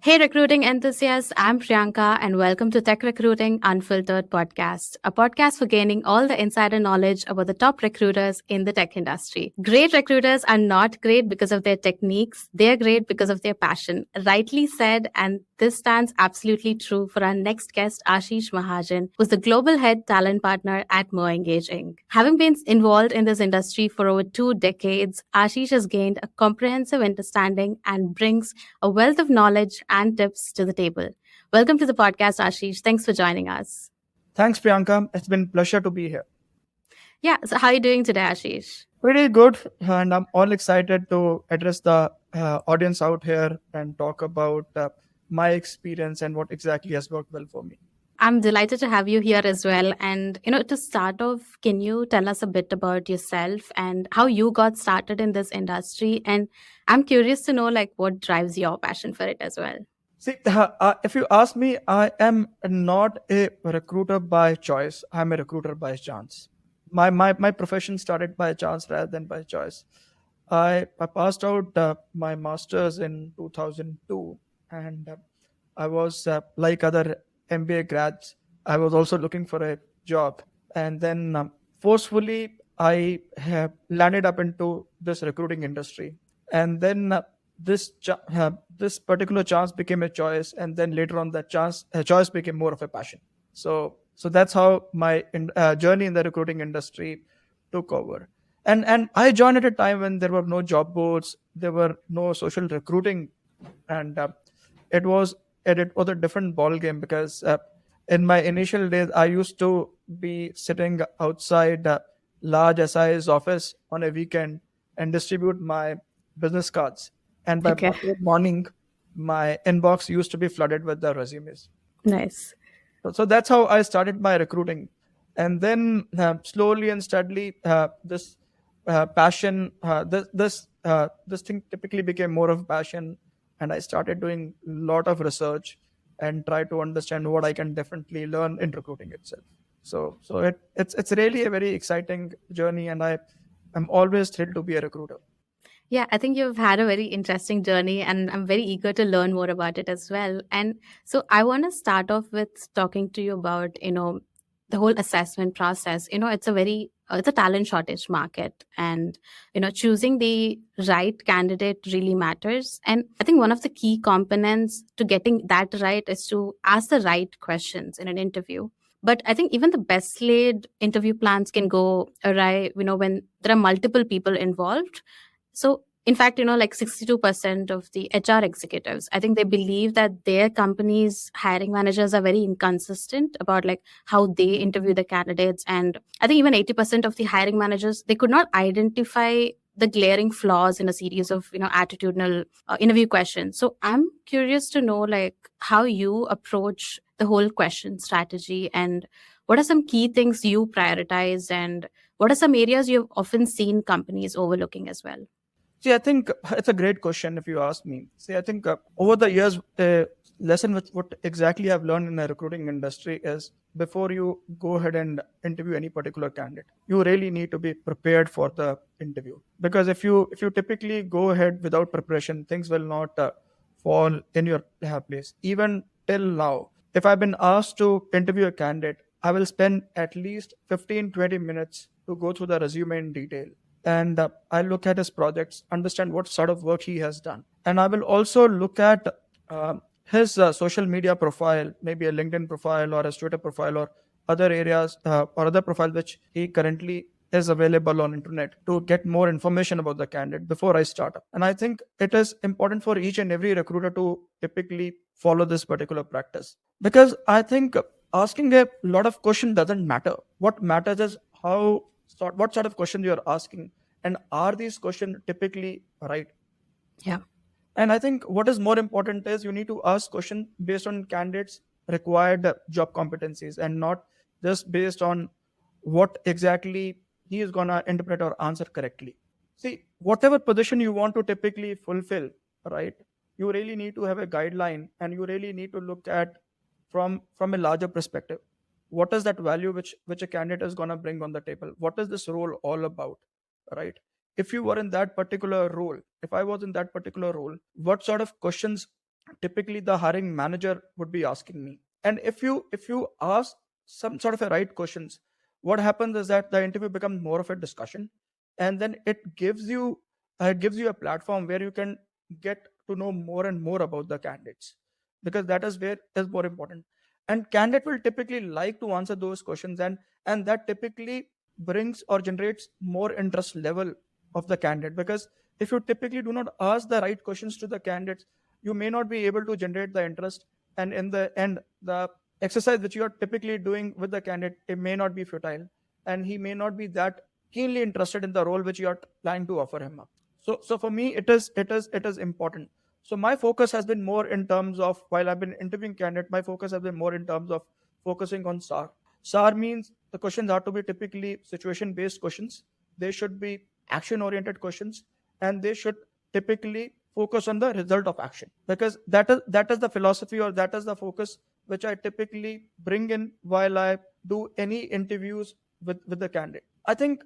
Hey, recruiting enthusiasts, I'm Priyanka, and welcome to Tech Recruiting Unfiltered podcast, a podcast for gaining all the insider knowledge about the top recruiters in the tech industry. Great recruiters are not great because of their techniques, they're great because of their passion. Rightly said, and this stands absolutely true for our next guest, Ashish Mahajan, who's the global head talent partner at MoEngage Inc. Having been involved in this industry for over 2 decades, Ashish has gained a comprehensive understanding and brings a wealth of knowledge and tips to the table. Welcome to the podcast, Ashish. Thanks for joining us. Thanks, Priyanka. It's been a pleasure to be here. Yeah, so how are you doing today, Ashish? Pretty good, and I'm all excited to address the audience out here and talk about my experience and what exactly has worked well for me. I'm delighted to have you here as well. And, to start off, can you tell us a bit about yourself and how you got started in this industry? And I'm curious to know, like, what drives your passion for it as well. See, if you ask me, I am not a recruiter by choice. I'm a recruiter by chance. My profession started by chance rather than by choice. I passed out my master's in 2002, and I was like other MBA grads. I was also looking for a job, and then forcefully I have landed up into this recruiting industry, and then this particular chance became a choice, and then later on that choice became more of a passion. So that's how my journey in the recruiting industry took over. And I joined at a time when there were no job boards, there were no social recruiting, and it was it was a different ball game because in my initial days I used to be sitting outside large SI's office on a weekend and distribute my business cards, and by Okay, Monday morning my inbox used to be flooded with the resumes. nice. So that's how I started my recruiting, and then slowly and steadily, this passion, this thing typically became more of passion, and I started doing a lot of research and try to understand what I can definitely learn in recruiting itself. So it's really a very exciting journey, and I'm always thrilled to be a recruiter. Yeah, I think you've had a very interesting journey, and I'm very eager to learn more about it as well. And so, I want to start off with talking to you about, the whole assessment process. It's a talent shortage market, and choosing the right candidate really matters. And I think one of the key components to getting that right is to ask the right questions in an interview. But I think even the best laid interview plans can go awry, when there are multiple people involved. So, in fact, like 62% of the HR executives, I think they believe that their company's hiring managers are very inconsistent about like how they interview the candidates. And I think even 80% of the hiring managers, they could not identify the glaring flaws in a series of, attitudinal interview questions. So I'm curious to know like how you approach the whole question strategy and what are some key things you prioritize and what are some areas you've often seen companies overlooking as well? See, I think it's a great question if you ask me. See, I think over the years, the lesson with what exactly I've learned in the recruiting industry is before you go ahead and interview any particular candidate, you really need to be prepared for the interview. Because if you typically go ahead without preparation, things will not fall in your place. Even till now, if I've been asked to interview a candidate, I will spend at least 15-20 minutes to go through the resume in detail, and I look at his projects, understand what sort of work he has done, and I will also look at his social media profile, maybe a LinkedIn profile or a Twitter profile or other areas or other profile which he currently is available on internet to get more information about the candidate before I start up. And I think it is important for each and every recruiter to typically follow this particular practice, because I think asking a lot of questions doesn't matter. What matters is what sort of questions you're asking, and are these questions typically right. Yeah. And I think what is more important is you need to ask questions based on candidates required job competencies, and not just based on what exactly he is going to interpret or answer correctly. See, whatever position you want to typically fulfill, right, you really need to have a guideline, and you really need to look at from a larger perspective. What is that value which a candidate is going to bring on the table? What is this role all about, right? If you were in that particular role, if I was in that particular role, what sort of questions typically the hiring manager would be asking me. And if you ask some sort of a right questions, what happens is that the interview becomes more of a discussion, and then it gives you a platform where you can get to know more and more about the candidates, because that is where is more important. And candidate will typically like to answer those questions, and that typically brings or generates more interest level of the candidate, because if you typically do not ask the right questions to the candidates, you may not be able to generate the interest, and in the end the exercise which you are typically doing with the candidate, it may not be futile, and he may not be that keenly interested in the role which you are planning to offer him up. So for me, it is important. So my focus has been more in terms of, while I've been interviewing candidate, my focus has been more in terms of focusing on SAR means the questions are to be typically situation based questions. They should be action oriented questions, and they should typically focus on the result of action, because that is the philosophy, or that is the focus which I typically bring in while I do any interviews with the candidate. I think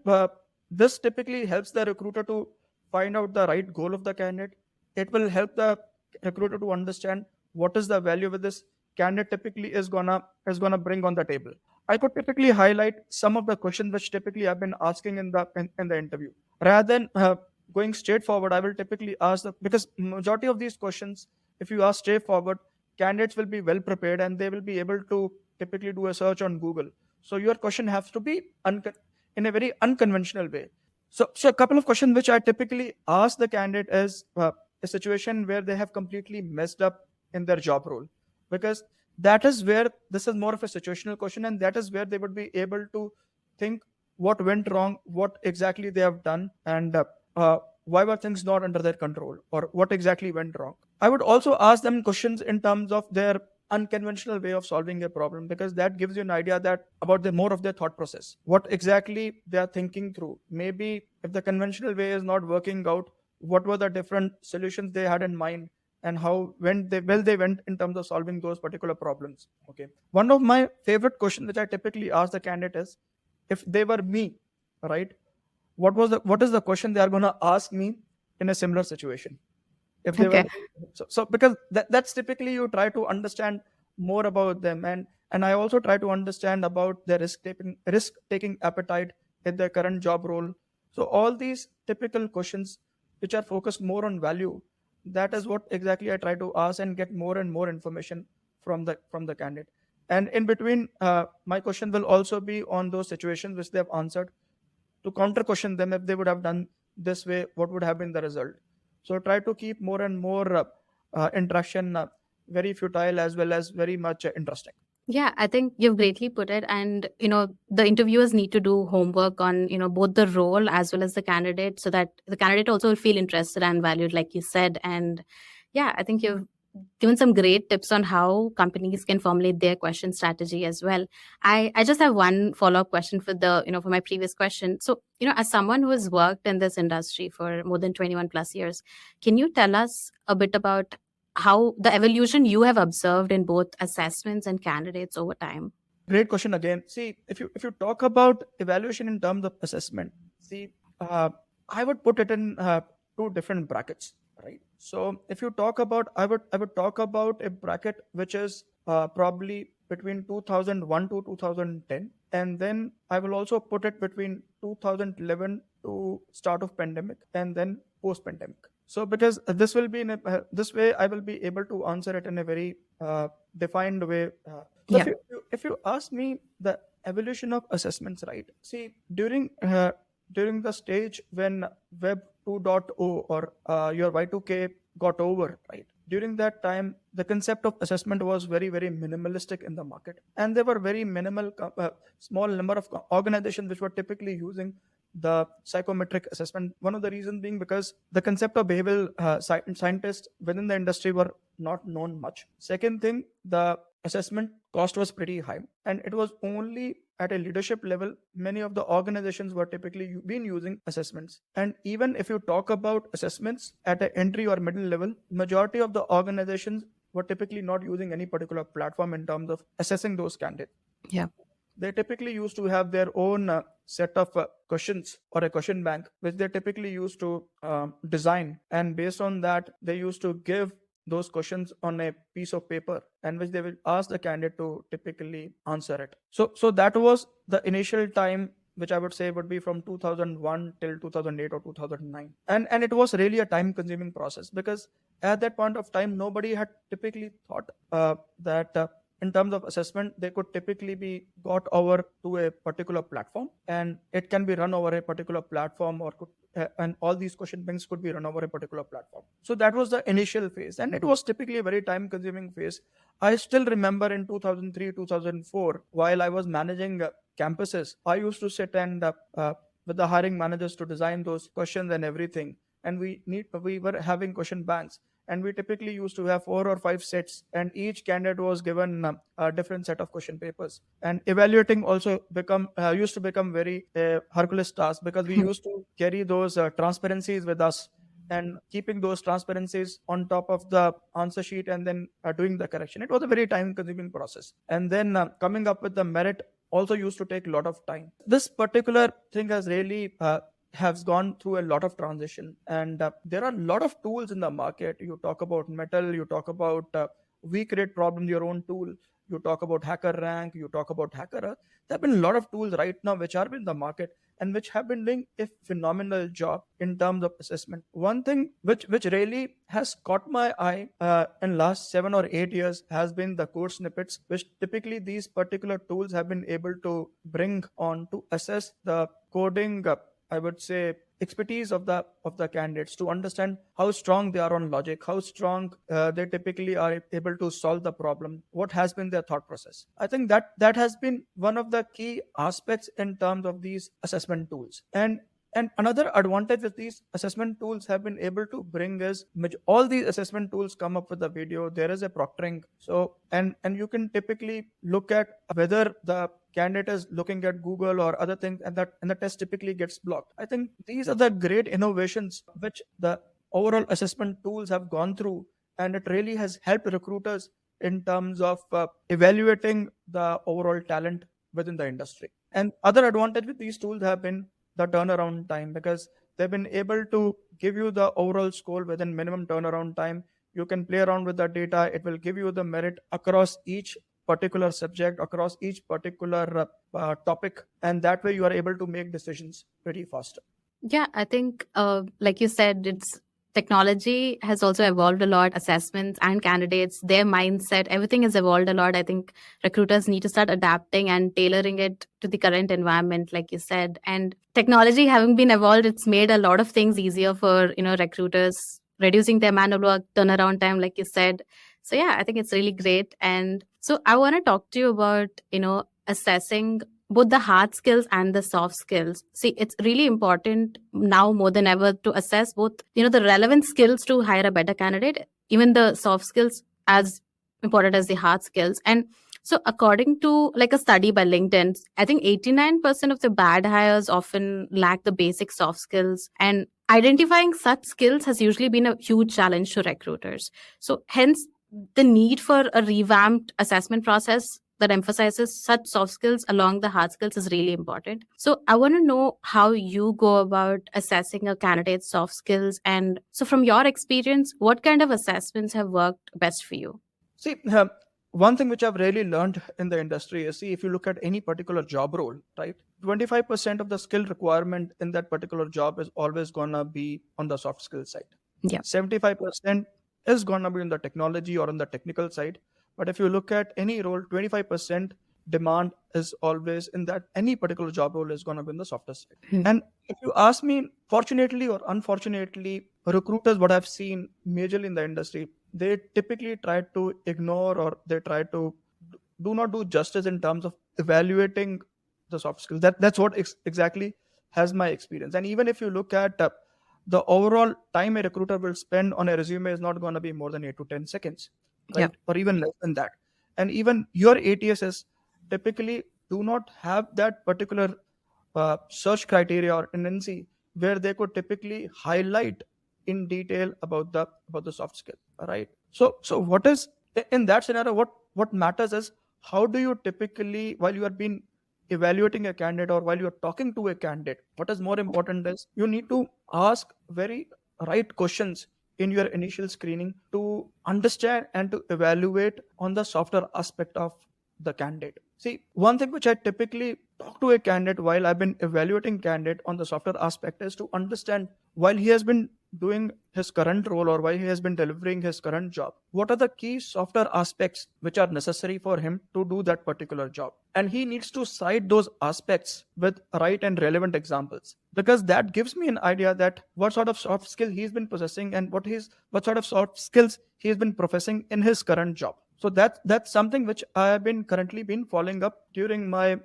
this typically helps the recruiter to find out the right goal of the candidate. It will help the recruiter to understand what is the value with this candidate typically is gonna bring on the table. I could typically highlight some of the questions which typically I've been asking in the interview. Rather than going straight forward, I will typically ask because majority of these questions, if you ask straight forward, candidates will be well prepared and they will be able to typically do a search on Google. So your question has to be in a very unconventional way. So a couple of questions which I typically ask the candidate is a situation where they have completely messed up in their job role, because that is where this is more of a situational question, and that is where they would be able to think what went wrong, what exactly they have done, and why were things not under their control, or what exactly went wrong. I would also ask them questions in terms of their unconventional way of solving a problem, because that gives you an idea that about the more of their thought process, what exactly they are thinking through. Maybe if the conventional way is not working out, what were the different solutions they had in mind, and how they went in terms of solving those particular problems. Okay, one of my favorite questions which I typically ask the candidate is, if they were me, right, what is the question they are going to ask me in a similar situation, if they were. Okay. So because that's typically you try to understand more about them, and I also try to understand about their risk taking appetite in their current job role. So all these typical questions which are focused more on value, that is what exactly I try to ask and get more and more information from the candidate. And in between, my question will also be on those situations which they have answered, to counter question them, if they would have done this way, what would have been the result. So try to keep more and more interaction very futile as well as very much interesting. Yeah, I think you've greatly put it. And, the interviewers need to do homework on, both the role as well as the candidate, so that the candidate also will feel interested and valued, like you said. And yeah, I think you've given some great tips on how companies can formulate their question strategy as well. I just have one follow-up question for for my previous question. So, as someone who has worked in this industry for more than 21 plus years, can you tell us a bit about how the evolution you have observed in both assessments and candidates over time? Great question again. See, if you talk about evaluation in terms of assessment, see, uh, I would put it in two different brackets, right? So if you talk about, I would talk about a bracket which is probably between 2001 to 2010, and then I will also put it between 2011 to start of pandemic, and then post pandemic. So because this will be in this way, I will be able to answer it in a very defined way. So Yeah. if you ask me the evolution of assessments, right? See, during the stage when Web 2.0 or your Y2K got over, right? During that time, the concept of assessment was very, very minimalistic in the market, and there were very minimal, small number of organizations which were typically using the psychometric assessment. One of the reasons being because the concept of behavioral scientists within the industry were not known much. Second thing, the assessment cost was pretty high, and it was only at a leadership level many of the organizations were typically been using assessments. And even if you talk about assessments at an entry or middle level, majority of the organizations were typically not using any particular platform in terms of assessing those candidates. Yeah. They typically used to have their own set of questions or a question bank, which they typically used to design, and based on that they used to give those questions on a piece of paper, and which they will ask the candidate to typically answer it. So that was the initial time, which I would say would be from 2001 till 2008 or 2009. And it was really a time consuming process, because at that point of time, nobody had typically thought that in terms of assessment, they could typically be got over to a particular platform, and it can be run over a particular platform, or could, and all these question banks could be run over a particular platform. So that was the initial phase, and it was typically a very time consuming phase. I still remember in 2003, 2004, while I was managing campuses, I used to sit and with the hiring managers to design those questions and everything. And we were having question banks, and we typically used to have 4 or 5 sets, and each candidate was given a different set of question papers. And evaluating also become used to become very Hercules task, because we used to carry those transparencies with us, and keeping those transparencies on top of the answer sheet, and then doing the correction. It was a very time consuming process. And then coming up with the merit also used to take a lot of time. This particular thing has gone through a lot of transition, and there are a lot of tools in the market. You talk about Metal, you talk about we create problem your own tool, you talk about Hacker Rank, you talk about Hacker Earth. There have been a lot of tools right now which are in the market, and which have been doing a phenomenal job in terms of assessment. One thing which really has caught my eye in last 7 or 8 years has been the code snippets, which typically these particular tools have been able to bring on to assess the coding, I would say, expertise of the candidates, to understand how strong they are on logic, how strong they typically are able to solve the problem, what has been their thought process. I think that has been one of the key aspects in terms of these assessment tools. And another advantage that these assessment tools have been able to bring is all these assessment tools come up with a video. There is a proctoring. So and you can typically look at whether the candidate is looking at Google or other things, and the test typically gets blocked. I think these are the great innovations which the overall assessment tools have gone through, and it really has helped recruiters in terms of evaluating the overall talent within the industry. And other advantage with these tools have been the turnaround time, because they've been able to give you the overall score within minimum turnaround time. You can play around with the data. It will give you the merit across each particular subject, across each particular topic, and that way you are able to make decisions pretty faster. Yeah, I think, like you said, it's technology has also evolved a lot. Assessments and candidates, their mindset, everything has evolved a lot. I think recruiters need to start adapting and tailoring it to the current environment, like you said. And technology having been evolved, it's made a lot of things easier for recruiters, reducing their manual work, turnaround time, like you said. So yeah, I think it's really great. And so I want to talk to you about assessing both the hard skills and the soft skills. See, it's really important now more than ever to assess both, the relevant skills to hire a better candidate, even the soft skills as important as the hard skills. And so according to like a study by LinkedIn, I think 89% of the bad hires often lack the basic soft skills, and identifying such skills has usually been a huge challenge to recruiters. So hence the need for a revamped assessment process that emphasizes such soft skills along the hard skills is really important. So I want to know how you go about assessing a candidate's soft skills. And so from your experience, what kind of assessments have worked best for you? See, one thing which I've really learned in the industry is, see, if you look at any particular job role, right, 25% of the skill requirement in that particular job is always gonna be on the soft skill side. Yeah. 75% is gonna be on the technology or on the technical side. But if you look at any role, 25% demand is always in that any particular job role is going to be in the softer side. And if you ask me, fortunately or unfortunately, recruiters, what I've seen majorly in the industry, they typically try to ignore, or they try to do not do justice in terms of evaluating the soft skills. That's what exactly has my experience. And even if you look at the overall time a recruiter will spend on a resume is not going to be more than 8 to 10 seconds, right? Yeah. Or even less than that. And even your ATSs typically do not have that particular search criteria or tendency where they could typically highlight in detail about the soft skill, right? So what is in that scenario, what matters is how do you typically, while you are being evaluating a candidate or while you're talking to a candidate, what is more important is you need to ask very right questions in your initial screening to understand and to evaluate on the softer aspect of the candidate. See, one thing which I typically talk to a candidate while I've been evaluating candidate on the softer aspect is to understand while he has been doing his current role or while he has been delivering his current job, what are the key softer aspects which are necessary for him to do that particular job? And he needs to cite those aspects with right and relevant examples, because that gives me an idea that what sort of soft skill he's been possessing and what sort of soft skills he's been professing in his current job. So that's something which I have been currently been following up during my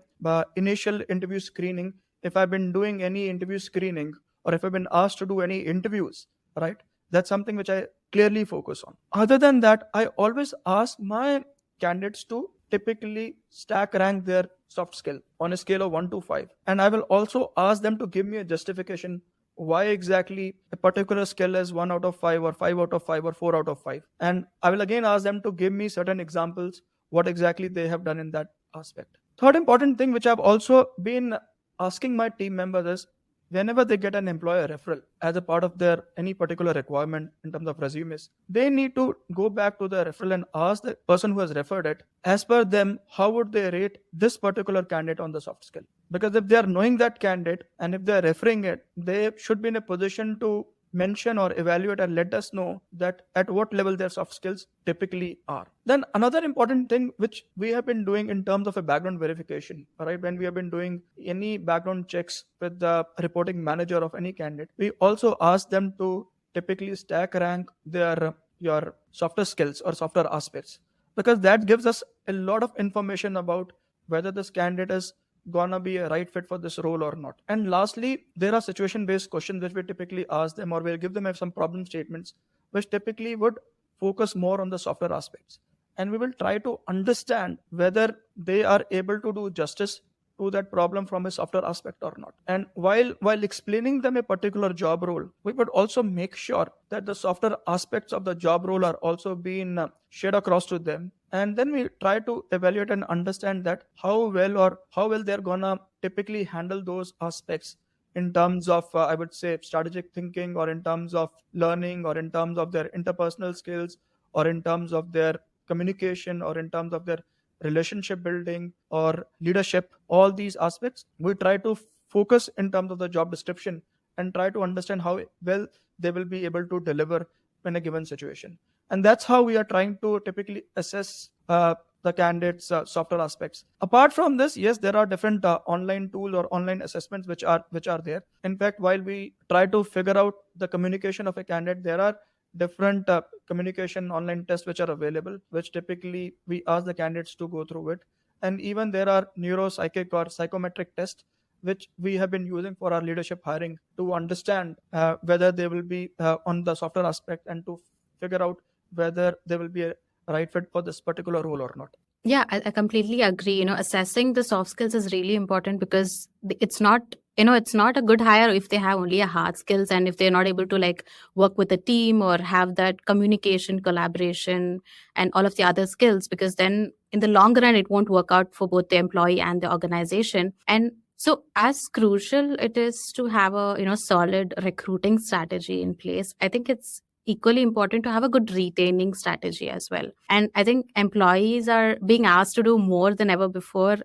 initial interview screening. If I've been doing any interview screening or if I've been asked to do any interviews, right? That's something which I clearly focus on. Other than that, I always ask my candidates to typically stack rank their soft skill on a scale of 1 to 5. And I will also ask them to give me a justification why exactly a particular skill is 1 out of 5 or 5 out of 5 or 4 out of 5. And I will again ask them to give me certain examples what exactly they have done in that aspect. Third important thing which I've also been asking my team members is whenever they get an employer referral as a part of their any particular requirement in terms of resumes, they need to go back to the referral and ask the person who has referred it, as per them, how would they rate this particular candidate on the soft skill? Because if they are knowing that candidate and if they are referring it, they should be in a position to mention or evaluate and let us know that at what level their soft skills typically are. Then another important thing which we have been doing in terms of a background verification, right? When we have been doing any background checks with the reporting manager of any candidate, we also ask them to typically stack rank their your softer skills or softer aspects, because that gives us a lot of information about whether this candidate is gonna be a right fit for this role or not. And lastly, there are situation based questions which we typically ask them, or we'll give them some problem statements which typically would focus more on the software aspects, and we will try to understand whether they are able to do justice to that problem from a software aspect or not. And while explaining them a particular job role, we would also make sure that the software aspects of the job role are also being shared across to them. And then we try to evaluate and understand that how well they're gonna typically handle those aspects in terms of I would say strategic thinking, or in terms of learning, or in terms of their interpersonal skills, or in terms of their communication, or in terms of their relationship building or leadership. All these aspects we try to focus in terms of the job description and try to understand how well they will be able to deliver in a given situation. And that's how we are trying to typically assess the candidates software aspects. Apart from this, yes, there are different online tools or online assessments which are there. In fact, while we try to figure out the communication of a candidate, there are different communication online tests which are available, which typically we ask the candidates to go through it. And even there are neuropsychic or psychometric tests which we have been using for our leadership hiring to understand whether they will be on the software aspect, and to figure out whether they will be a right fit for this particular role or not. Yeah, I completely agree. Assessing the soft skills is really important because it's not a good hire if they have only a hard skills, and if they're not able to like work with a team or have that communication, collaboration, and all of the other skills, because then in the long run, it won't work out for both the employee and the organization. And so as crucial it is to have a, solid recruiting strategy in place, I think it's equally important to have a good retaining strategy as well. And I think employees are being asked to do more than ever before,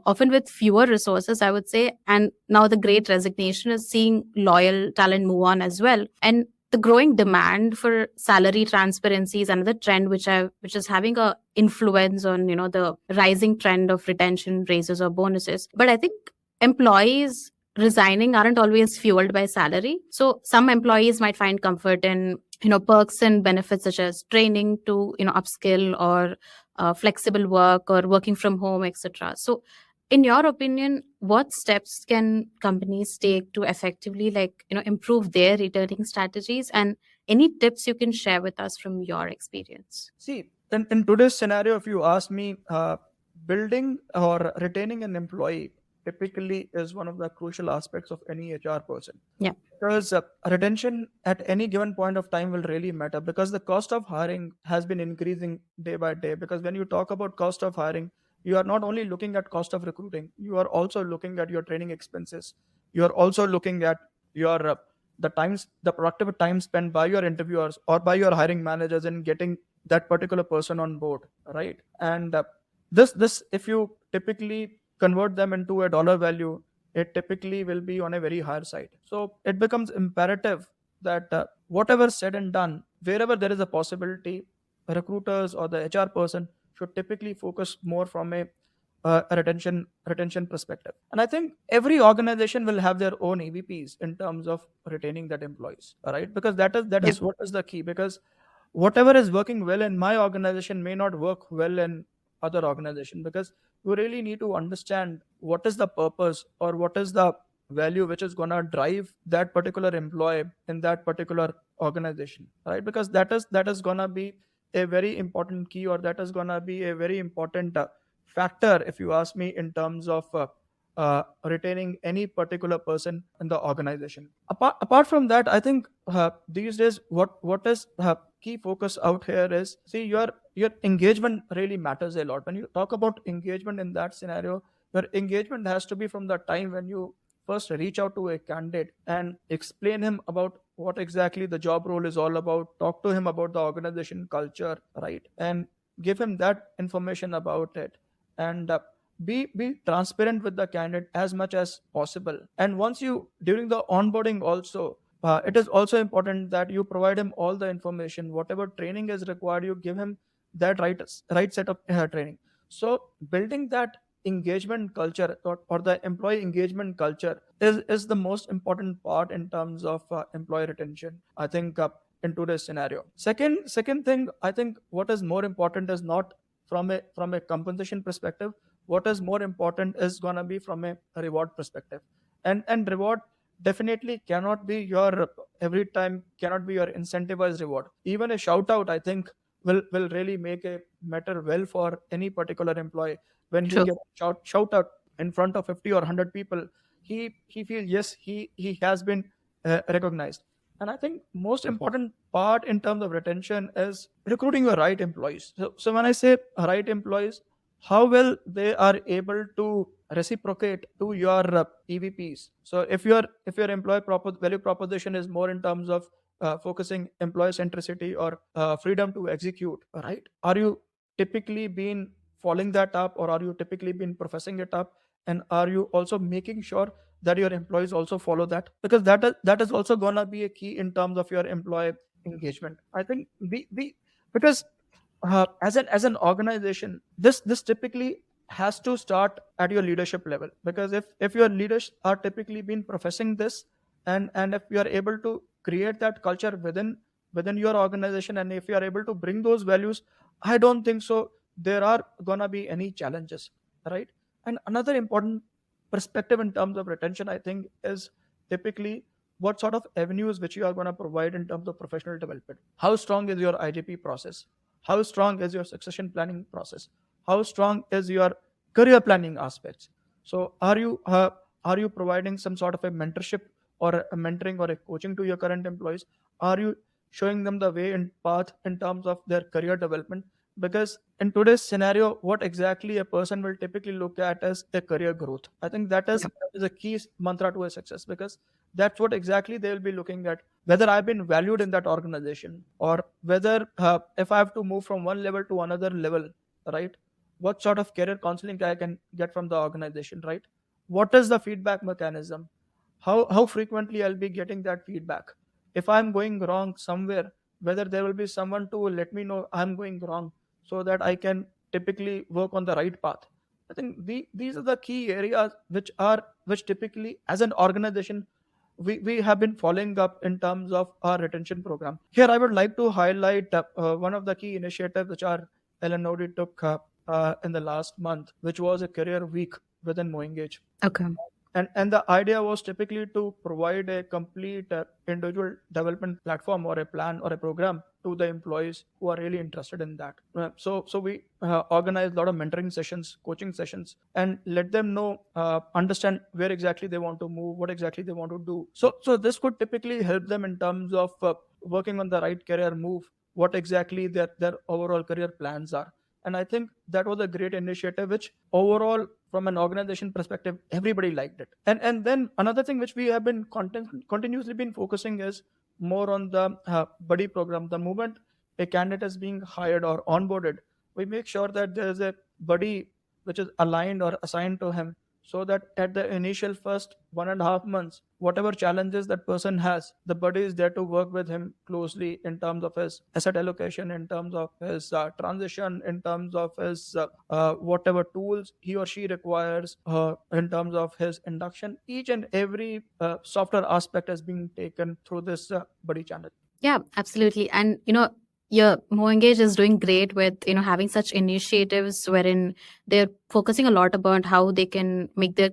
often with fewer resources, I would say. And now the great resignation is seeing loyal talent move on as well. And the growing demand for salary transparency is another trend which is having a influence on, the rising trend of retention raises or bonuses. But I think employees resigning aren't always fueled by salary. So some employees might find comfort in, perks and benefits such as training to, upskill, or flexible work, or working from home, etc. So in your opinion, what steps can companies take to effectively improve their returning strategies, and any tips you can share with us from your experience? See, in today's scenario, if you ask me, building or retaining an employee typically is one of the crucial aspects of any HR person. Yeah. Because retention at any given point of time will really matter, because the cost of hiring has been increasing day by day. Because when you talk about cost of hiring, you are not only looking at cost of recruiting, you are also looking at your training expenses. You are also looking at your the productive time spent by your interviewers or by your hiring managers in getting that particular person on board, right? And this if you typically convert them into a dollar value, it typically will be on a very higher side. So it becomes imperative that whatever said and done, wherever there is a possibility, recruiters or the HR person should typically focus more from a retention perspective. And I think every organization will have their own EVPs in terms of retaining that employees, right? Because that Yep. is what is the key. Because whatever is working well in my organization may not work well in other organization, because you really need to understand what is the purpose or what is the value which is going to drive that particular employee in that particular organization, right? Because that is going to be a very important key, or that is going to be a very important factor, if you ask me, in terms of retaining any particular person in the organization. Apart from that, I think these days what is key focus out here is, see, your engagement really matters a lot. When you talk about engagement in that scenario, your engagement has to be from the time when you first reach out to a candidate and explain him about what exactly the job role is all about, talk to him about the organization culture, right? And give him that information about it. And be transparent with the candidate as much as possible. And once you, during the onboarding also, it is also important that you provide him all the information, whatever training is required, you give him that right set of training. So building that engagement culture, or the employee engagement culture is the most important part in terms of employee retention, I think, in today's scenario. Second thing, I think what is more important is not from a compensation perspective. What is more important is going to be from a reward perspective. And reward definitely cannot be your every time, cannot be your incentivized reward. Even a shout out, I think, will really make a matter well for any particular employee. When he True. gets shout out in front of 50 or 100 people, he feels, yes, he has been recognized. And I think most important part in terms of retention is recruiting your right employees. So when I say right employees, how well they are able to reciprocate to your EVPs. So if your employee value proposition is more in terms of focusing employee centricity or freedom to execute, right? Are you typically been following that up, or are you typically been professing it up? And are you also making sure that your employees also follow that? Because that is also gonna be a key in terms of your employee engagement. I think the because as an organization, this typically has to start at your leadership level. Because if your leaders are typically been professing this, and if you are able to create that culture within your organization, and if you are able to bring those values, I don't think so there are gonna be any challenges, right? And another important perspective in terms of retention, I think, is typically what sort of avenues which you are going to provide in terms of professional development. How strong is your IGP process? How strong is your succession planning process? How strong is your career planning aspects? So are you providing some sort of a mentorship, or a mentoring, or a coaching to your current employees? Are you showing them the way and path in terms of their career development? Because in today's scenario, what exactly a person will typically look at as a career growth. I think that is a key mantra to a success, because that's what exactly they'll be looking at, whether I've been valued in that organization, or whether if I have to move from one level to another level, right? What sort of career counseling I can get from the organization, right? What is the feedback mechanism? How frequently I'll be getting that feedback? If I'm going wrong somewhere, whether there will be someone to let me know I'm going wrong, so that I can typically work on the right path. I think these are the key areas which typically, as an organization, we have been following up in terms of our retention program. Here, I would like to highlight one of the key initiatives which our LNOD took in the last month, which was a career week within MoEngage. Okay. And the idea was typically to provide a complete individual development platform, or a plan, or a program to the employees who are really interested in that. So we organized a lot of mentoring sessions, coaching sessions, and let them know, understand where exactly they want to move, what exactly they want to do. So this could typically help them in terms of working on the right career move, what exactly their overall career plans are. And I think that was a great initiative, which overall, from an organization perspective, everybody liked it. And then another thing which we have been continuously been focusing is more on the buddy program. The moment a candidate is being hired or onboarded, we make sure that there is a buddy which is aligned or assigned to him, so that at the initial first 1.5 months, whatever challenges that person has, the buddy is there to work with him closely in terms of his asset allocation, in terms of his transition, in terms of his whatever tools he or she requires, in terms of his induction. Each and every software aspect is being taken through this buddy channel. Yeah, absolutely. And your MoEngage is doing great with having such initiatives wherein they're focusing a lot about how they can make their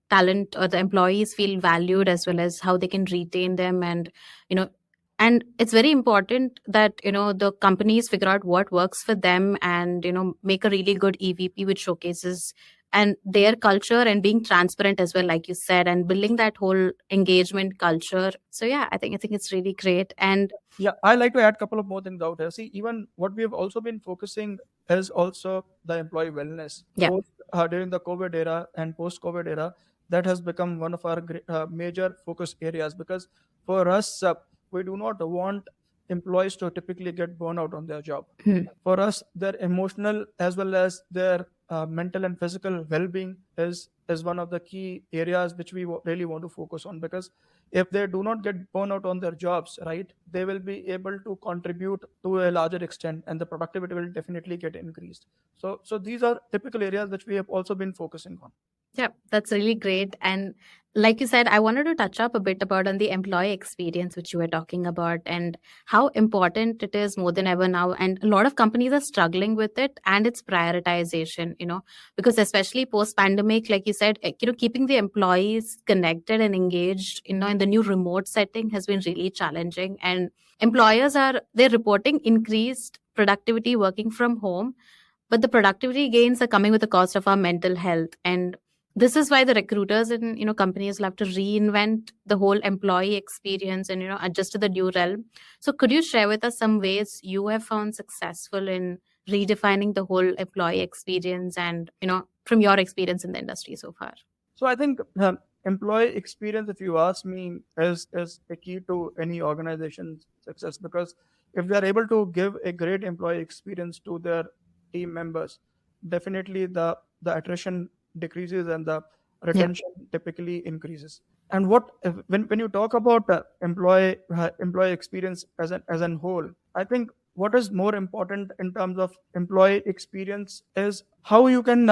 talent or the employees feel valued, as well as how they can retain them. And you know and it's very important that the companies figure out what works for them, and make a really good EVP which showcases and their culture, and being transparent as well, like you said, and building that whole engagement culture. So yeah, I think it's really great. And Yeah, I like to add a couple of more things out here. See, even what we have also been focusing is also the employee wellness. yeah. Post, during the COVID era and post-COVID era, that has become one of our major focus areas, because for us, we do not want employees to typically get burnout on their job. Hmm. For us, their emotional as well as their mental and physical well-being is one of the key areas which we really want to focus on, because if they do not get burnout on their jobs, right, they will be able to contribute to a larger extent, and the productivity will definitely get increased. So these are typical areas which we have also been focusing on. Yeah, that's really great. And like you said, I wanted to touch up a bit about on the employee experience, which you were talking about, and how important it is more than ever now. And a lot of companies are struggling with it and its prioritization, because especially post pandemic, like you said, keeping the employees connected and engaged, in the new remote setting has been really challenging. And they're reporting increased productivity working from home, but the productivity gains are coming with the cost of our mental health. And this is why the recruiters in companies will have to reinvent the whole employee experience and adjust to the new realm. So could you share with us some ways you have found successful in redefining the whole employee experience, and from your experience in the industry so far? So I think employee experience, if you ask me, is a key to any organization's success, because if they are able to give a great employee experience to their team members, definitely the attrition decreases and the Yeah. retention typically increases. And when you talk about employee experience as an whole, I think what is more important in terms of employee experience is how you can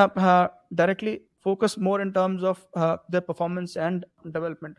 directly focus more in terms of their performance and development.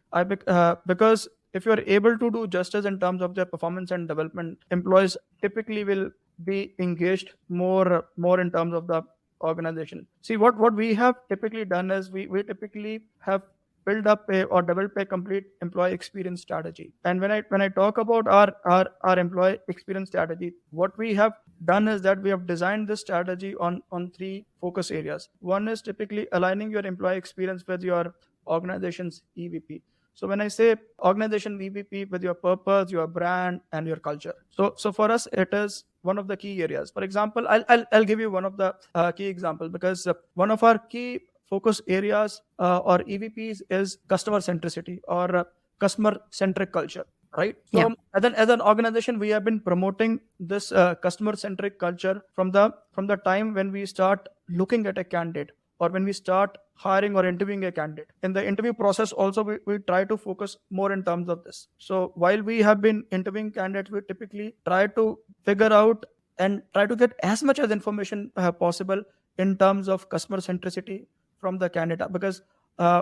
Because if you're able to do justice in terms of their performance and development, employees typically will be engaged more in terms of the organization. See, what we have typically done is we typically have build up or develop a complete employee experience strategy. And when I talk about our employee experience strategy, what we have done is that we have designed this strategy on three focus areas. One is typically aligning your employee experience with your organization's EVP. So when I say organization EVP, with your purpose, your brand, and your culture. So for us, it is one of the key areas. For example, I'll give you one of the key example, because one of our key focus areas or EVPs is customer centricity or customer centric culture, right? So Yeah. as an organization, we have been promoting this customer centric culture from the time when we start looking at a candidate, or when we start hiring or interviewing a candidate. In the interview process also, we try to focus more in terms of this. So while we have been interviewing candidates, we typically try to figure out and try to get as much as information possible in terms of customer centricity from the candidate, because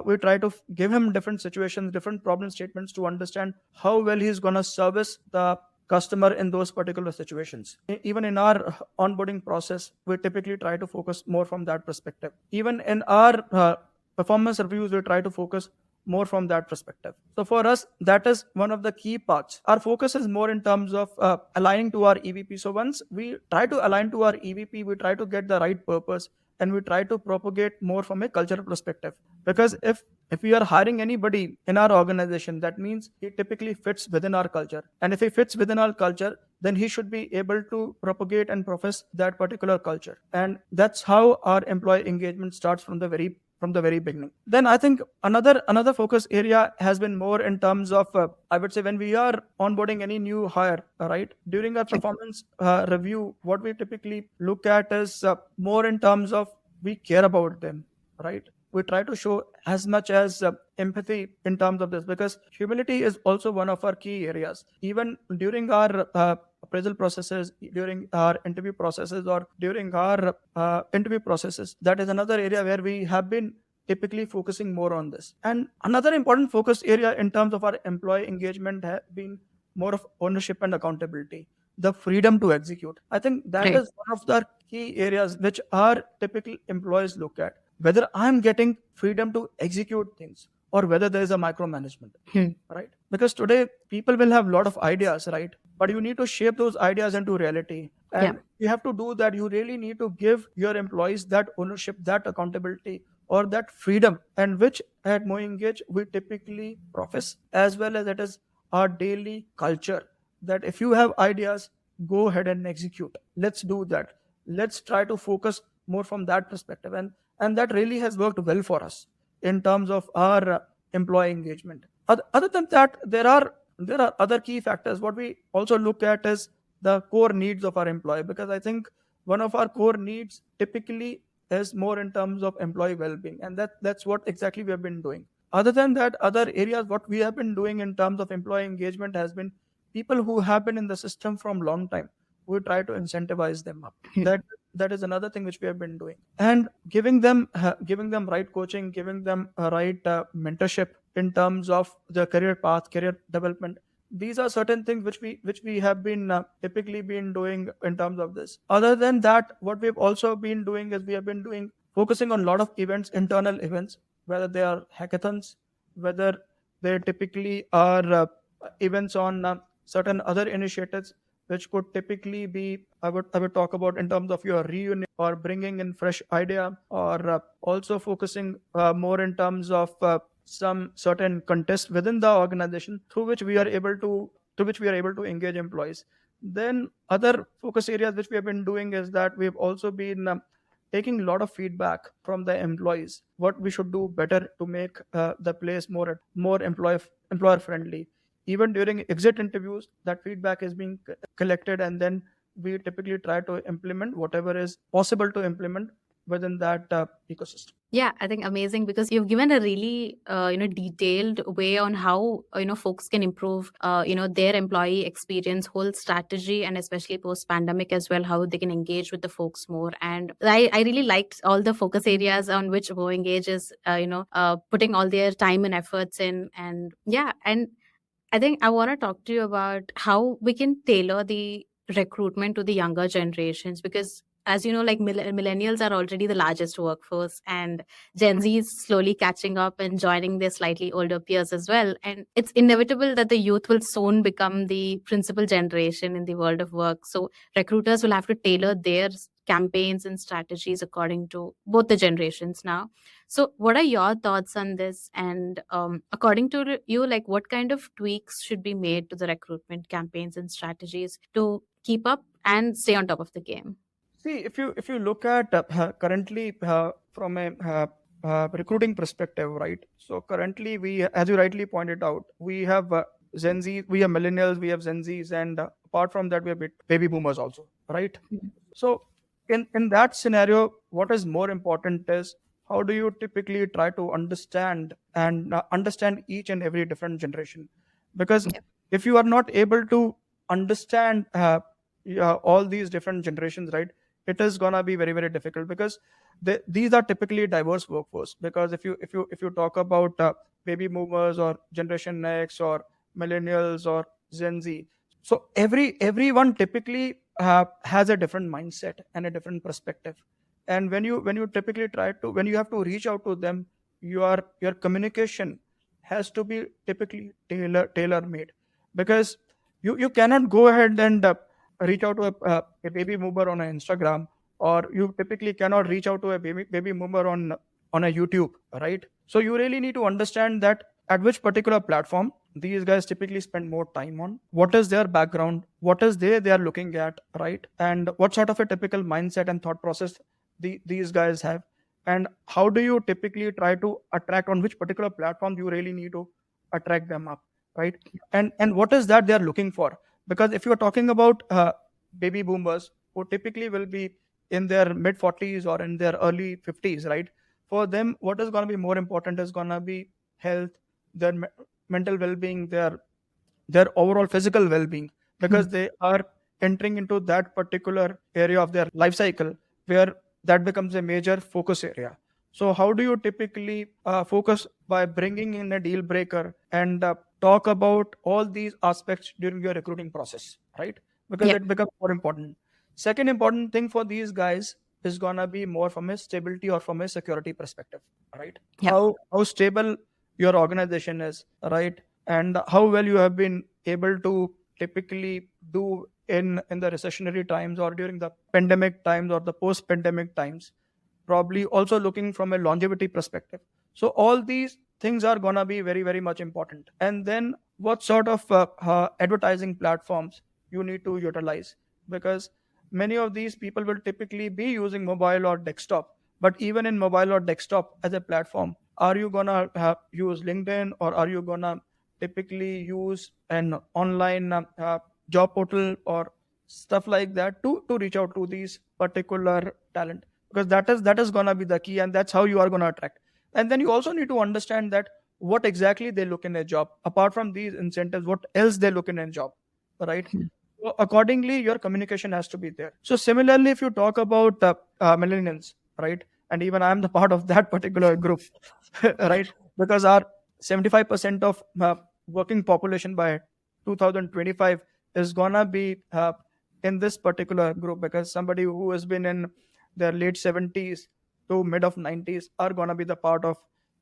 we try to give him different situations, different problem statements, to understand how well he's going to service the customer in those particular situations. Even in our onboarding process, we typically try to focus more from that perspective. Even in our performance reviews, we try to focus more from that perspective. So for us, that is one of the key parts. Our focus is more in terms of aligning to our EVP. So once we try to align to our EVP, we try to get the right purpose, and we try to propagate more from a cultural perspective. Because if we are hiring anybody in our organization, that means he typically fits within our culture. And if he fits within our culture, then he should be able to propagate and profess that particular culture. And that's how our employee engagement starts from the very beginning. Then I think another focus area has been more in terms of I would say when we are onboarding any new hire, right, during our performance review, what we typically look at is more in terms of we care about them, right? We try to show as much as empathy in terms of this, because humility is also one of our key areas. Even during our appraisal processes, during our interview processes, or during our interview processes, that is another area where we have been typically focusing more on this. And another important focus area in terms of our employee engagement has been more of ownership and accountability, the freedom to execute. I think that Right. is one of the key areas which our typical employees look at, whether I'm getting freedom to execute things or whether there is a micromanagement, Hmm. right? Because today people will have a lot of ideas, right? But you need to shape those ideas into reality. Yeah. And you have to do that. You really need to give your employees that ownership, that accountability, or that freedom, and which at MoEngage we typically profess, as well as it is our daily culture, that if you have ideas, go ahead and execute. Let's do that. Let's try to focus more from that perspective. And that really has worked well for us in terms of our employee engagement. Other than that, there are other key factors. What we also look at is the core needs of our employee, because I think one of our core needs typically is more in terms of employee well-being, and that's what exactly we have been doing. Other than that, other areas what we have been doing in terms of employee engagement has been people who have been in the system from long time. We try to incentivize them up. Hmm. That is another thing which we have been doing, and giving them right coaching, giving them a right mentorship in terms of the career path, career development. These are certain things which we have been typically been doing in terms of this. Other than that, what we've also been doing is we have been doing focusing on a lot of events, internal events, whether they are hackathons, whether they typically are events on certain other initiatives, which could typically be I would talk about in terms of your reunion or bringing in fresh idea, or also focusing more in terms of some certain contest within the organization through which we are able to engage employees. Then other focus areas which we have been doing is that we've also been taking a lot of feedback from the employees, what we should do better to make the place more employer friendly. Even during exit interviews, that feedback is being collected, and then we typically try to implement whatever is possible to implement within that ecosystem. Yeah, I think amazing, because you've given a really detailed way on how folks can improve their employee experience, whole strategy, and especially post pandemic as well, how they can engage with the folks more. And I really liked all the focus areas on which MoEngage is putting all their time and efforts in. And yeah, and I think I want to talk to you about how we can tailor the recruitment to the younger generations, because as you know, like millennials are already the largest workforce, and Gen Z is slowly catching up and joining their slightly older peers as well. And it's inevitable that the youth will soon become the principal generation in the world of work. So recruiters will have to tailor their campaigns and strategies according to both the generations now. So, what are your thoughts on this? And according to you, like what kind of tweaks should be made to the recruitment campaigns and strategies to keep up and stay on top of the game? See, if you look at currently from a recruiting perspective, right? So currently, as you rightly pointed out, we have Gen Z, we have millennials, we have Gen Zs, and apart from that, we have baby boomers also, right? Mhm. So in that scenario, what is more important is how do you typically try to understand each and every different generation? Because Yeah. if you are not able to understand yeah, all these different generations, right, it is gonna be very very difficult, because these are typically diverse workforce. Because if you talk about baby boomers or Generation X or millennials or Gen Z, so everyone typically has a different mindset and a different perspective. And when you typically try to when you have to reach out to them, your communication has to be typically tailor made. Because you cannot go ahead and reach out to a baby boomer on an Instagram, or you typically cannot reach out to a baby boomer on a YouTube, right? So you really need to understand that at which particular platform these guys typically spend more time on. What is their background? What is they are looking at, right? And what sort of a typical mindset and thought process these guys have? And how do you typically try to attract, on which particular platform you really need to attract them up, right? And what is that they're looking for? Because if you're talking about baby boomers who typically will be in their mid 40s or in their early 50s, right? For them, what is going to be more important is going to be health, their mental well-being, their overall physical well-being, because they are entering into that particular area of their life cycle where that becomes a major focus area. So how do you typically focus by bringing in a deal breaker and talk about all these aspects during your recruiting process, right? Because Yep. it becomes more important. Second important thing for these guys is gonna be more from a stability or from a security perspective, right? Yep. How stable your organization is, right? And how well you have been able to typically do in the recessionary times or during the pandemic times or the post pandemic times, probably also looking from a longevity perspective. So all these things are going to be very very much important. And then what sort of advertising platforms you need to utilize, because many of these people will typically be using mobile or desktop. But even in mobile or desktop as a platform, are you going to use LinkedIn, or are you going to typically use an online job portal or stuff like that to reach out to these particular talent? Because that is going to be the key, and that's how you are going to attract. And then you also need to understand that what exactly they look in a job, apart from these incentives, what else they look in a job, right? So accordingly your communication has to be there. So similarly, if you talk about millennials, right, and even I'm the part of that particular group, right, because our 75% of working population by 2025 is gonna be in this particular group, because somebody who has been in their late 70s to mid of 90s are gonna be the part of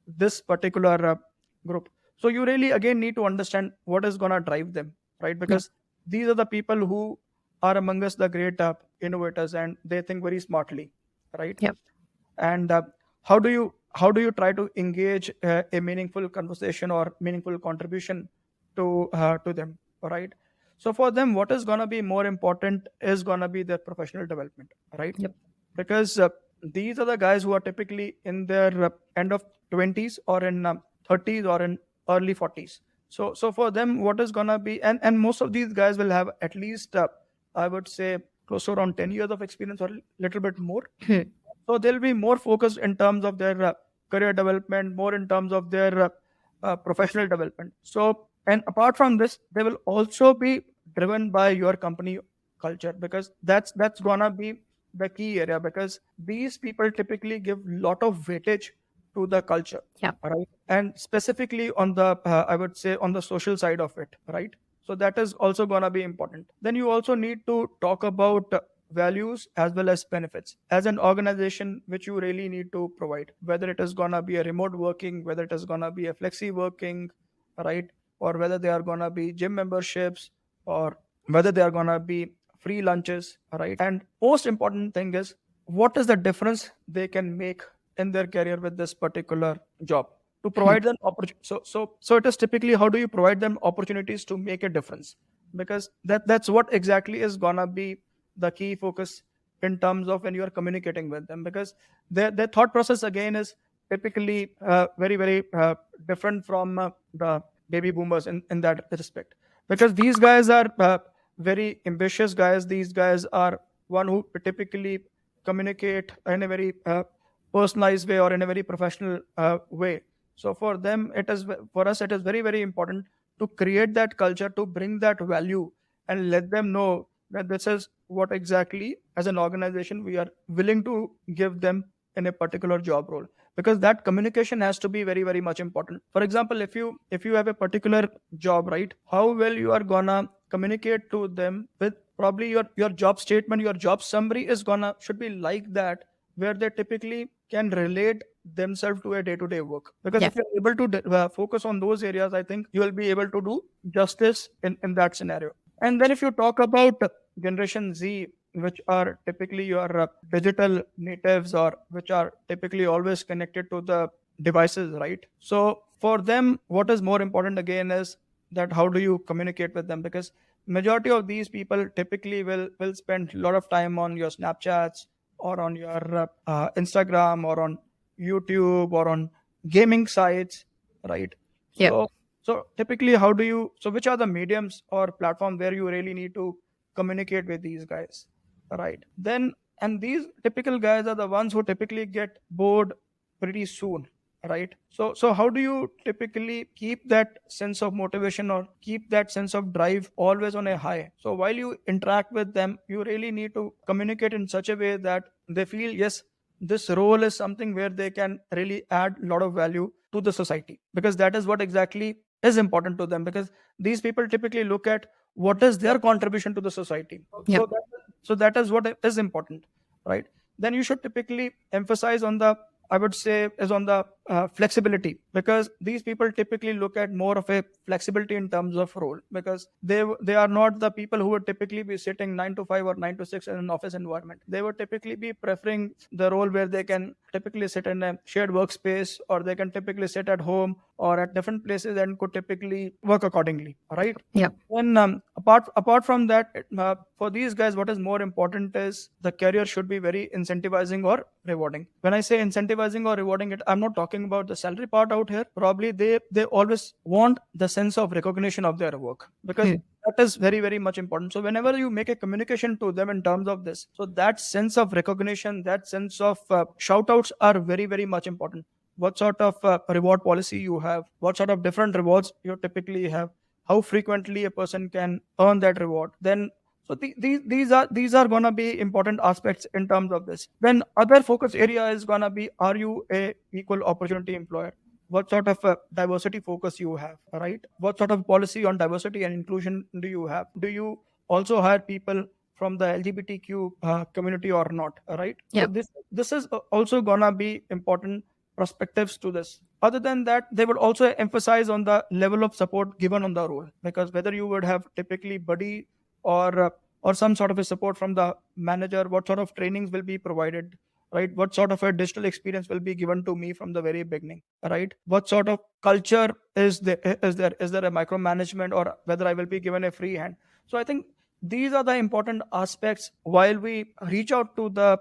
this particular group. So you really again need to understand what is gonna drive them, right? Yep. Because these are the people who are among us the great innovators, and they think very smartly, right? Yep. And how do you try to engage a meaningful conversation or meaningful contribution to them, right? So for them, what is going to be more important is going to be their professional development, right? Yep. Because these are the guys who are typically in their end of 20s or in 30s or in early 40s. So for them, what is going to be, and most of these guys will have at least I would say close to around 10 years of experience or a little bit more. So they'll be more focused in terms of their career development, more in terms of their professional development. So, and apart from this, they will also be driven by your company culture, because that's gonna be the key area, because these people typically give lot of weightage to the culture, Yep. right? And specifically on the I would say on the social side of it, right? So that is also gonna be important. Then you also need to talk about values as well as benefits as an organization, which you really need to provide, whether it is going to be a remote working, whether it is going to be a flexi working, right? Or whether they are going to be gym memberships, or whether they are going to be free lunches, right? And most important thing is what is the difference they can make in their career with this particular job, to provide them opportunity. So it is typically, how do you provide them opportunities to make a difference? Because that's what exactly is gonna be the key focus in terms of when you are communicating with them, because their thought process again is typically very very different from the baby boomers in that respect, because these guys are very ambitious guys. These guys are one who typically communicate in a very personalized way or in a very professional way. So for them, it is, for us it is very very important to create that culture, to bring that value and let them know that this is what exactly as an organization we are willing to give them in a particular job role, because that communication has to be very very much important. For example, if you have a particular job, right, how well you are gonna communicate to them with probably your job statement, your job summary is gonna should be like that, where they typically can relate themselves to a day-to-day work. Because Yep. if you're able to focus on those areas, I think you will be able to do justice in that scenario. And then if you talk about Generation Z, which are typically your digital natives, or which are typically always connected to the devices, right? So for them, what is more important again is that how do you communicate with them, because majority of these people typically will spend a lot of time on your Snapchats or on your Instagram or on YouTube or on gaming sites, right? Yep. So typically, how do you? So which are the mediums or platform where you really need to communicate with these guys, right? Then, and these typical guys are the ones who typically get bored pretty soon, right? So how do you typically keep that sense of motivation or keep that sense of drive always on a high? So while you interact with them, you really need to communicate in such a way that they feel, yes, this role is something where they can really add a lot of value to the society, because that is what exactly is important to them, because these people typically look at what is their contribution to the society. Yep. So that is what is important, right? Then you should typically emphasize on the, I would say, is on the flexibility, because these people typically look at more of a flexibility in terms of role, because they are not the people who would typically be sitting 9 to 5 or 9 to 6 in an office environment. They would typically be preferring the role where they can typically sit in a shared workspace, or they can typically sit at home or at different places and could typically work accordingly, right? Yep. Then apart from that, for these guys, what is more important is the career should be very incentivizing or rewarding. When I say incentivizing or rewarding it, I'm not talking about the salary part out here. Probably they always want the sense of recognition of their work, because Hmm. that is very very much important. So whenever you make a communication to them in terms of this, so that sense of recognition, that sense of shout outs are very very much important. What sort of reward policy you have, what sort of different rewards you typically have, how frequently a person can earn that reward. Then so these are gonna be important aspects in terms of this. Then other focus area is gonna be, are you a equal opportunity employer? What sort of diversity focus you have, right? What sort of policy on diversity and inclusion do you have? Do you also hire people from the LGBTQ community or not, right? So Yep. this is also gonna be important perspectives to this. Other than that, they would also emphasize on the level of support given on the role, because whether you would have typically buddy or some sort of a support from the manager, what sort of trainings will be provided, right? What sort of a digital experience will be given to me from the very beginning, right? What sort of culture is there a micromanagement, or whether I will be given a free hand? So I think these are the important aspects while we reach out to the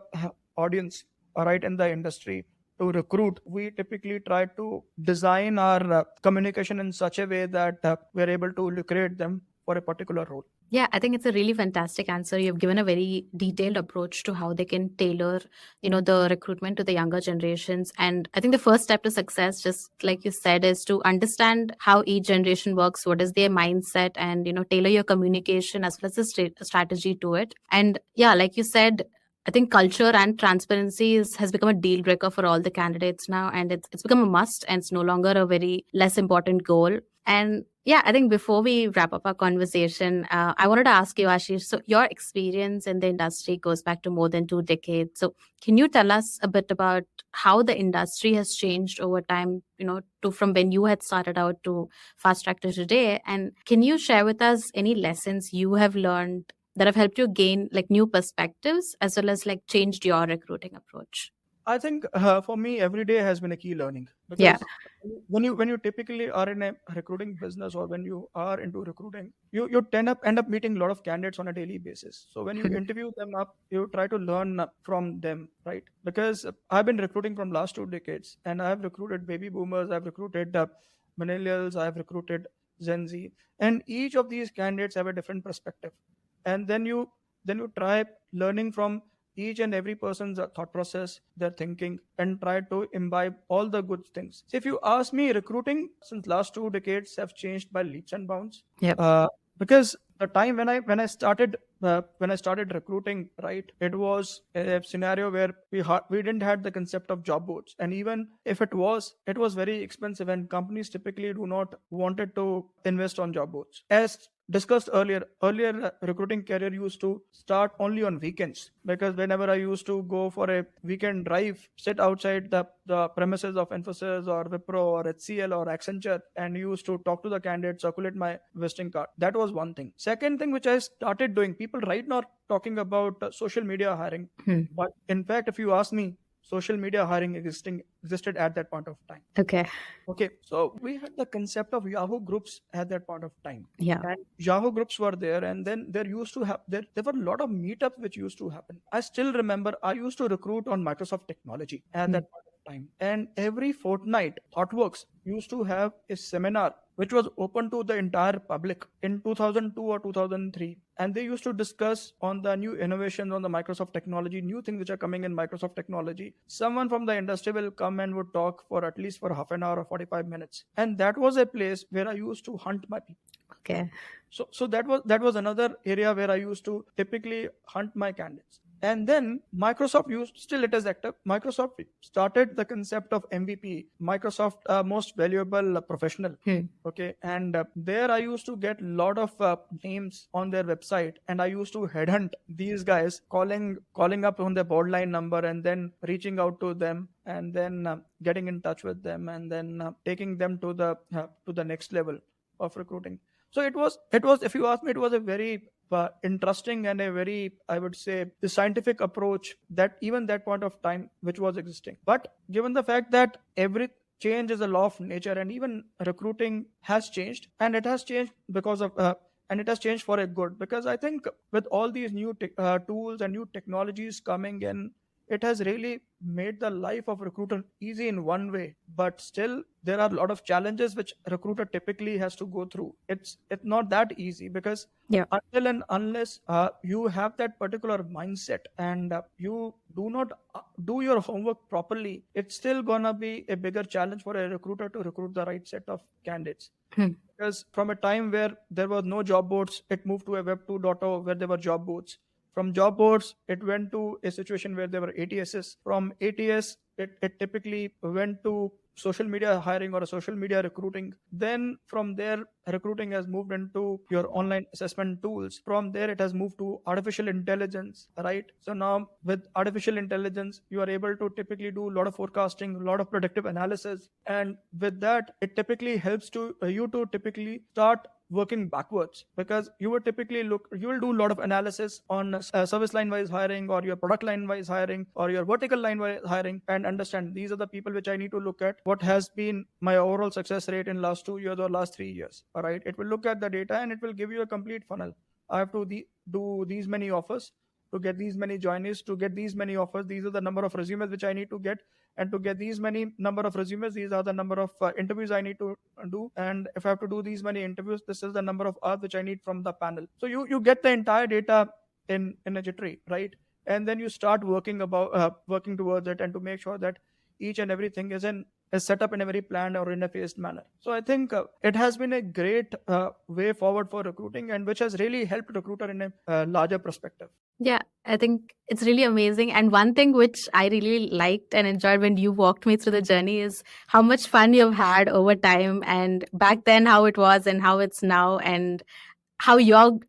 audience, right, in the industry to recruit. We typically try to design our communication in such a way that we're able to lucrate them for a particular role. Yeah, I think it's a really fantastic answer. You've given a very detailed approach to how they can tailor, the recruitment to the younger generations. And I think the first step to success, just like you said, is to understand how each generation works, what is their mindset, and, tailor your communication as well as the strategy to it. And yeah, like you said, I think culture and transparency has become a deal breaker for all the candidates now, and it's become a must, and it's no longer a very less important goal. And yeah, I think before we wrap up our conversation, I wanted to ask you, Ashish. So your experience in the industry goes back to more than 2 decades. So can you tell us a bit about how the industry has changed over time? To from when you had started out to Fast Track to today, and can you share with us any lessons you have learned that have helped you gain like new perspectives as well as like changed your recruiting approach? I think for me, every day has been a key learning, Yeah. because when you typically are in a recruiting business, or when you are into recruiting, you end up meeting a lot of candidates on a daily basis. So when you interview them up, you try to learn from them, right? Because I've been recruiting from last 2 decades, and I've recruited baby boomers, I've recruited millennials, I've recruited Gen Z, and each of these candidates have a different perspective. And then you try learning from each and every person's thought process, their thinking, and try to imbibe all the good things. So if you ask me, recruiting since last 2 decades have changed by leaps and bounds. Yep. Because the time when I started recruiting, right, it was a scenario where we didn't had the concept of job boards, and even if it was very expensive, and companies typically do not wanted to invest on job boards. As discussed earlier, recruiting career used to start only on weekends, because whenever I used to go for a weekend drive, sit outside the premises of Infosys or Wipro or HCL or Accenture, and used to talk to the candidate, circulate my visiting card. That was one thing. Second thing which I started doing, people right now are talking about social media hiring. Hmm. But in fact, if you ask me, social media hiring existed at that point of time. Okay. Okay, so we had the concept of Yahoo groups at that point of time. Yeah. And Yahoo groups were there, and then there used to have there were a lot of meetups which used to happen. I still remember I used to recruit on Microsoft Technology at that point of time. And every fortnight, ThoughtWorks used to have a seminar which was open to the entire public in 2002 or 2003. And they used to discuss on the new innovations on the Microsoft technology, new things which are coming in Microsoft technology. Someone from the industry will come and would talk for at least for half an hour or 45 minutes. And that was a place where I used to hunt my people. Okay. So that was another area where I used to typically hunt my candidates. And then Microsoft still it is active. Microsoft started the concept of MVP, Microsoft Most Valuable Professional. Okay, and there I used to get a lot of names on their website, and I used to headhunt these guys, calling up on their borderline number, and then reaching out to them, and then getting in touch with them, and then taking them to the next level of recruiting. So it was, if you ask me, it was a very interesting and a very, I would say, the scientific approach that even that point of time which was existing. But given the fact that every change is a law of nature, and even recruiting has changed, and it has changed because of and it has changed for a good, because I think with all these new tools and new technologies coming in, it has really made the life of recruiter easy in one way, but still there are a lot of challenges which recruiter typically has to go through. It's not that easy, because Yeah. until and unless you have that particular mindset, and you do not do your homework properly, it's still gonna be a bigger challenge for a recruiter to recruit the right set of candidates. Because from a time where there were no job boards, it moved to a web 2.0 where there were job boards. From job boards, it went to a situation where there were ATSs. From ATS, it typically went to social media hiring or a social media recruiting. Then from there, recruiting has moved into your online assessment tools. From there, it has moved to artificial intelligence, right? So now with artificial intelligence, you are able to typically do a lot of forecasting, a lot of predictive analysis. And with that, it typically helps to you to typically start working backwards, because you will do a lot of analysis on service line wise hiring, or your product line wise hiring, or your vertical line wise hiring, and understand these are the people which I need to look at. What has been my overall success rate in last 2 years or last 3 years? All right, it will look at the data and it will give you a complete funnel. I have to do these many offers to get these many joinees, to get these many offers. These are the number of resumes which I need to get, and to get these many number of resumes, these are the number of interviews I need to do. And if I have to do these many interviews, this is the number of hours which I need from the panel. So you get the entire data in a jittery, right? And then you start working towards it, and to make sure that each and everything is set up in a very planned or in a phased manner. So I think it has been a great way forward for recruiting, and which has really helped recruiter in a larger perspective. Yeah, I think it's really amazing. And one thing which I really liked and enjoyed when you walked me through the journey is how much fun you've had over time, and back then how it was and how it's now, and how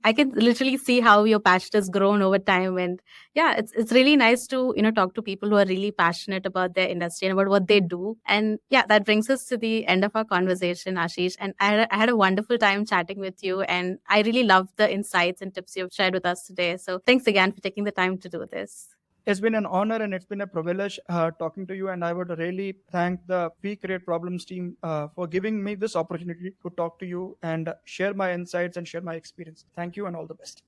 I can literally see how your passion has grown over time. And yeah, it's really nice to talk to people who are really passionate about their industry and about what they do. And yeah, that brings us to the end of our conversation, Ashish, and I had a wonderful time chatting with you, and I really loved the insights and tips you've shared with us today. So thanks again for taking the time to do this. It's been an honor and it's been a privilege talking to you. And I would really thank the We Create Problems team for giving me this opportunity to talk to you and share my insights and share my experience. Thank you and all the best.